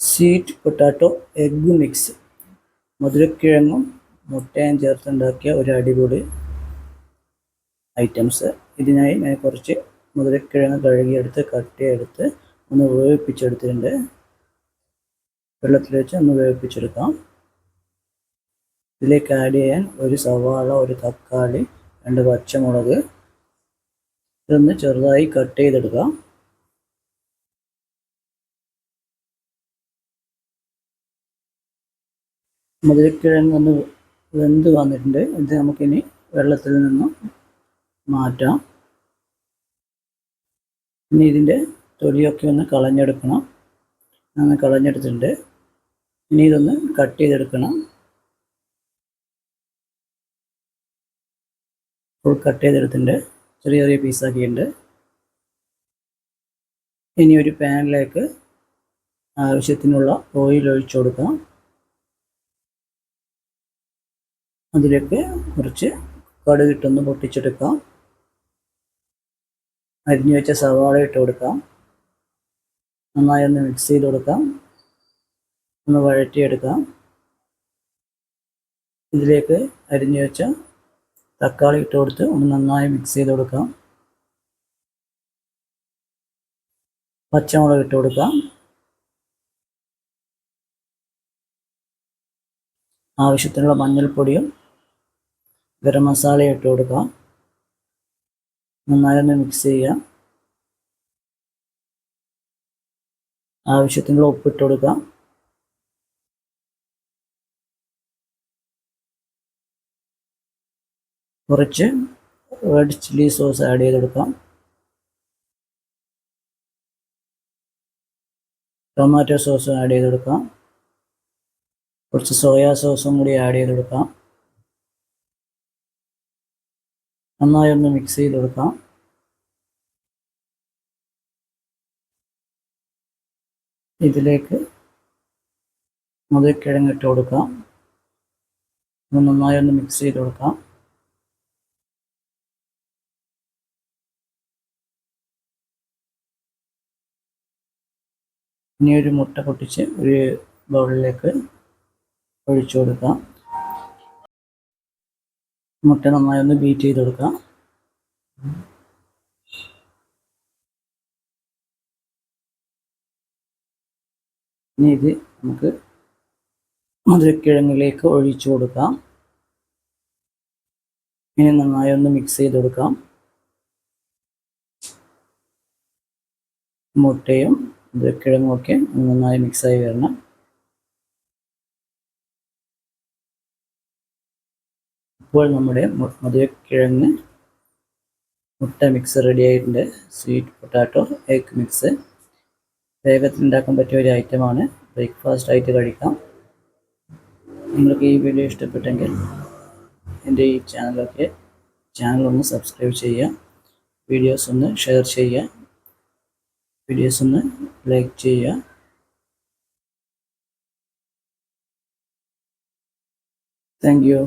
Sweet potato egg mix. മധുരക്കിഴങ്ങും മുട്ടയും ചേർത്തുണ്ടാക്കിയ ഒരു അടിപൊളി ഐറ്റംസ്. ഇതിനായി ഞാൻ കുറച്ച് മധുരക്കിഴങ്ങ് കഴുകിയെടുത്ത് കട്ടിയെടുത്ത് ഒന്ന് വേവിപ്പിച്ചെടുത്തിട്ടുണ്ട്. വെള്ളത്തിൽ വെച്ച് ഒന്ന് വേവിപ്പിച്ചെടുക്കാം. ഇതിലേക്ക് ആഡ് ചെയ്യാൻ ഒരു സവാള, ഒരു തക്കാളി, 2 പച്ചമുളക്. ഇതൊന്ന് ചെറുതായി കട്ട് ചെയ്തെടുക്കാം. മധുരക്കിഴങ്ങ് ഒന്ന് വെന്ത് വന്നിട്ടുണ്ട്. ഇത് നമുക്കിനി വെള്ളത്തിൽ നിന്നും മാറ്റാം. ഇനി ഇതിൻ്റെ തൊലിയൊക്കെ ഒന്ന് കളഞ്ഞെടുക്കണം. ഒന്ന് കളഞ്ഞെടുത്തിട്ടുണ്ട്. ഇനി ഇതൊന്ന് കട്ട് ചെയ്തെടുക്കണം. ഫുൾ കട്ട് ചെയ്തെടുത്തിട്ടുണ്ട്. ചെറിയ ചെറിയ പീസാക്കിയിട്ടുണ്ട്. ഇനി ഒരു പാനിലേക്ക് ആവശ്യത്തിനുള്ള ഓയിൽ ഒഴിച്ചു കൊടുക്കാം. അതിലേക്ക് കുറച്ച് കടുകിട്ടൊന്ന് പൊട്ടിച്ചെടുക്കാം. അരിഞ്ഞു വെച്ച സവാള ഇട്ട് കൊടുക്കാം. നന്നായി ഒന്ന് മിക്സ് ചെയ്ത് കൊടുക്കാം. ഒന്ന് വഴറ്റിയെടുക്കാം. ഇതിലേക്ക് അരിഞ്ഞു വെച്ച തക്കാളി ഇട്ട് കൊടുത്ത് ഒന്ന് നന്നായി മിക്സ് ചെയ്ത് കൊടുക്കാം. പച്ചമുളക് ഇട്ട് കൊടുക്കാം. ആവശ്യത്തിനുള്ള മഞ്ഞൾപ്പൊടിയും ഗരം മസാലയും ഇട്ട് കൊടുക്കാം. നന്നായി ഒന്ന് മിക്സ് ചെയ്യാം. ആവശ്യത്തിനുള്ള ഉപ്പിട്ട് കൊടുക്കാം. കുറച്ച് റെഡ് ചില്ലി സോസ് ആഡ് ചെയ്ത് കൊടുക്കാം. ടൊമാറ്റോ സോസ് ആഡ് ചെയ്ത് കൊടുക്കാം. കുറച്ച് സോയാ സോസും കൂടി ആഡ് ചെയ്ത് കൊടുക്കാം. നന്നായി ഒന്ന് മിക്സ് ചെയ്ത് കൊടുക്കാം. ഇതിലേക്ക് മധുരക്കിഴങ്ങ് ഇട്ട് കൊടുക്കാം. നന്നായി ഒന്ന് മിക്സ് ചെയ്ത് കൊടുക്കാം. ഇനി ഒരു മുട്ട പൊട്ടിച്ച് ഒരു ബൗളിലേക്ക് ഒഴിച്ചു കൊടുക്കാം. മുട്ട നന്നായി ഒന്ന് ബീറ്റ് ചെയ്ത് കൊടുക്കാം. ഇനി ഇത് നമുക്ക് മധുരക്കിഴങ്ങിലേക്ക് ഒഴിച്ചു കൊടുക്കാം. ഇനി നന്നായി ഒന്ന് മിക്സ് ചെയ്ത് കൊടുക്കാം. മുട്ടയും മധുരക്കിഴങ്ങും ഒക്കെ നന്നായി മിക്സായി വരണം. ഇപ്പോൾ നമ്മുടെ മധുരക്കിഴങ്ങ് മുട്ട മിക്സ് റെഡി ആയിട്ടുണ്ട്. സ്വീറ്റ് പൊട്ടാറ്റോ എഗ് മിക്സ് വേഗത്തിൽ ഉണ്ടാക്കാൻ പറ്റിയ ഒരു ഐറ്റമാണ്. ബ്രേക്ക്ഫാസ്റ്റ് ആയിട്ട് കഴിക്കാം. നിങ്ങൾക്ക് ഈ വീഡിയോ ഇഷ്ടപ്പെട്ടെങ്കിൽ എൻ്റെ ഈ ചാനൽ ഒന്ന് സബ്സ്ക്രൈബ് ചെയ്യുക. വീഡിയോസ് ഒന്ന് ഷെയർ ചെയ്യുക. വീഡിയോസ് ഒന്ന് ലൈക്ക് ചെയ്യുക. Thank you.